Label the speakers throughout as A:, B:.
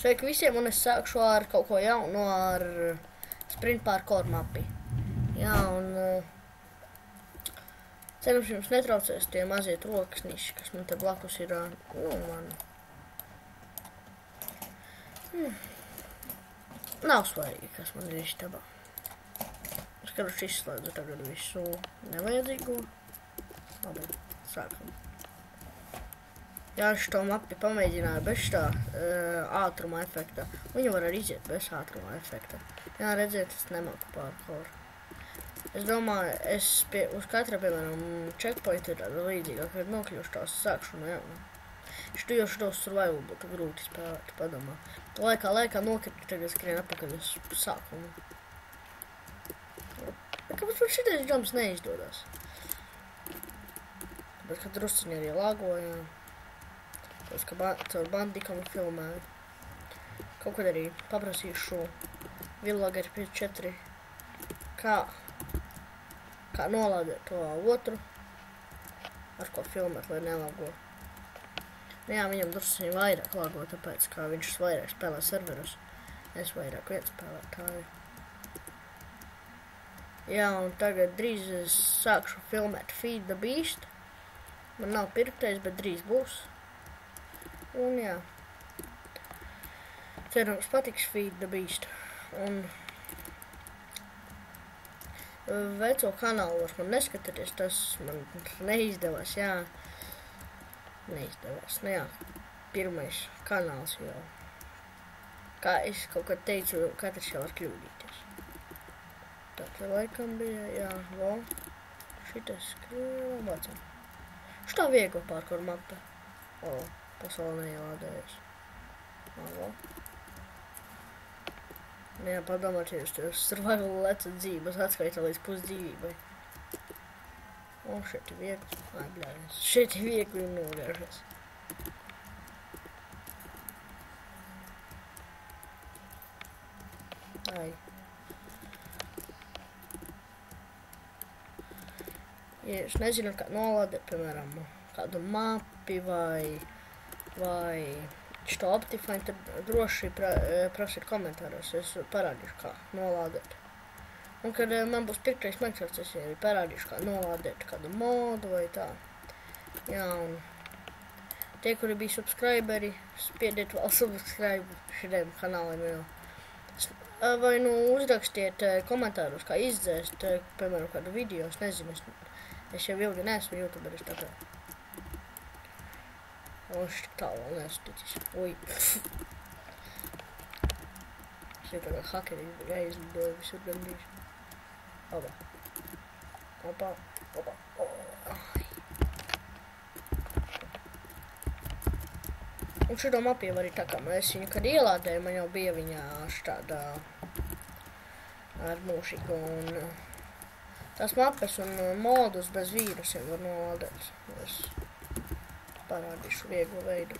A: Sveiki visiem, un es sākšu ar kaut ko jaunu, ar Sprint Parkour mapi. Jā, un cerams jums netraucēs tie mazie troksniši, kas man te blakus ir, Nav svarīgi, kas man ir istabā. Es karuši izslēdzu tagad visu nevajadzīgo. Labi, sākam. Jā, šo mapi pamēģināju bez tā ātruma efekta. Viņu var arī iziet bez ātruma efekta. Jā, redziet, es nemāku parkour. Es domāju, uz katra, piemēram, checkpointu ir tāda līdzīga, kad nokļūšu tās sākšu no jauna. Tu jau šitos survival būtu grūti spēlēt, padomā. Laikā nokriti, tagad skrien apakaļ uz sākumu. Kāpēc man šitais jumps neizdodas? Bet, kad drusciņi arī lāgoja, tāpēc, ka caur bandikam filmēju. Kaut kad arī paprasīšu Villageri 54, kā nolādēt to otru, ar ko filmēt, lai nelago. Jā, viņam drusciņi vairāk lago, tāpēc, ka viņš vairāk spēlē serverus. Es vairāk vietu spēlētāju. Jā, un tagad drīz es sākšu filmēt Feed the Beast. Man nav pirktais, bet drīz būs. Un jā. Cerams patiks Feed the Beast. Un veco kanālu var man neskatīties, tas man neizdevās, jā. Neizdevās, nu jā. Pirmais kanāls jau. Kā es kaut kad teicu, katrs jau var kļūdīties. Tātad laikam bija, jā, vo. Šitas skrieva bacam. Šitā viegla parkour mapa. Pasaule neielādējas. Vo. Jā, padomāt, ja jūs survival lecat dzīves, atskaita līdz pusdzīvībai. Šeit ir viegli. Bļājas. Šeit ir viegli un nogāžas. Ai. Ja jūs nezināt, kā nolādēt, piemēram, kādu mapi vai šo Optifine, tad droši prasiet komentāros, es parādīšu, kā nolādēt. Un, kad man būs pirktais Minecraft, es arī parādīšu, kā nolādēt kādu modu vai tā. Jā, un tie, kuri bija subscriberi, spiediet vēl subscribe šitiem kanāliem jau. Vai nu uzrakstiet komentāros, kā izdzēst, piemēram, kādu video, es nezinu, es jau ilgi neesmu youtuberis, tā kā. Un es tik tālu vēl neesmu ticis. Ui. Es jau tagad hakeri aizlidoju visur gandrīz. Opa. Opa. Opa. Ai. Un šito mapu jau arī tā kā mēs viņu, kad ielādēju, man jau bija viņa štādā ar mūšiku un tās mapes un modus bez vīrusiem var nolādēt. Es parādīšu vieglu veidu.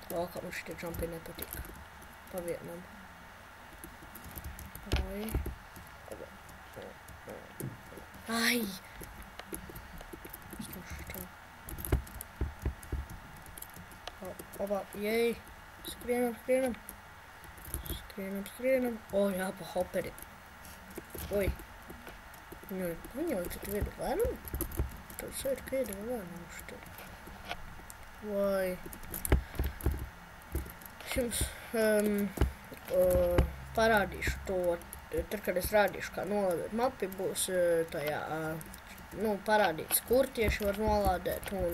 A: Kā man šitie jumpi nepatīk. Pa vienam. Ai. Ai! Opa, jej! Skrienam. Jā, pa hoperi. Oi. Viņu tad viedu lēnam? Tad sēd, ka iedeva lēnam šitā. Vai. Es jums parādīšu to, tad, kad es rādīšu, kā nolādēt mapi, būs tajā, parādīts, kur tieši var nolādēt, un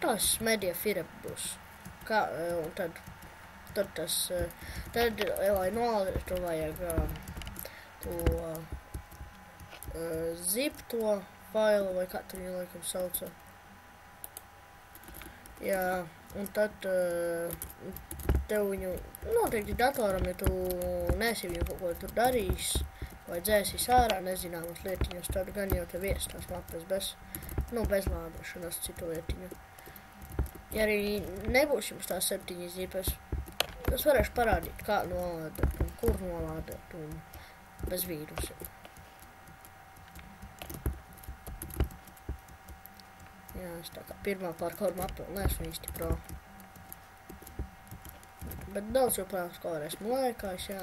A: tās media firep būs. Un tad tas, lai nolādēt, to vajag zip to failu, vai kā tu viņu laikam sauca. Jā, un tad tev viņu noteikti datoram, ja tu neesi viņu kaut ko tur darījis, vai dzēsīs ārā nezināmas lietiņas, tad gan jau tev ies tās mapas bez lādēšanas citu lietiņu. Ja arī nebūs jums tās 7 zipes, es varēšu parādīt, kā nolādēt un kur nolādēt un bez vīrusiem. Jā, es tā kā pirmā parkour mapa neesmu īsti pro. Bet daudz jau parkour esmu laikājis, jā.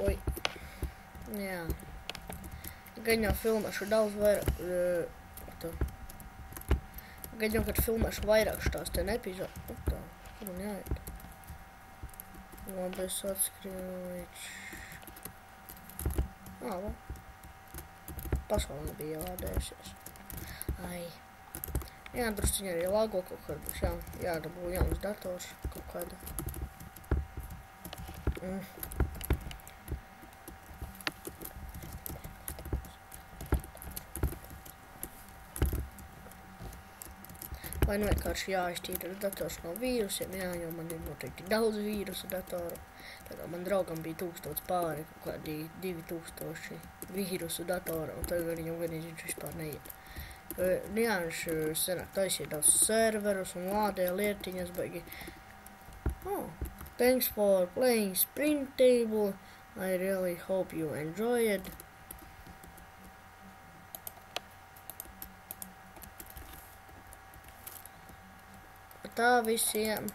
A: Oi. Jā. Gan jau filmēšu daudz vairāk... Gan jau, kad filmēšu vairāk tās te epizodi... Kur man jāiet? Labi, es atskrīju līdz... Labi. Pasaulē bija jālādējusies. Ai. Jā, drusciņi arī lago kaut kad būs jādabū jauns dators kaut kāda. Vai nu vienkārši jāizšķīra dators no vīrusiem, jā, jo man ir noteikti daudz vīrusu datoru. Tā kā man draugam bija 1000 pāri, kaut kādi 2000 vīrusu datoru, un tagad viņam vienīgi viņš vispār neiet. Jā, viņš senāk taisīja daudz serverus un lādēja lietiņas, baigi. Oh, thanks for playing Sprint Table. I really hope you enjoyed. Tā visiem.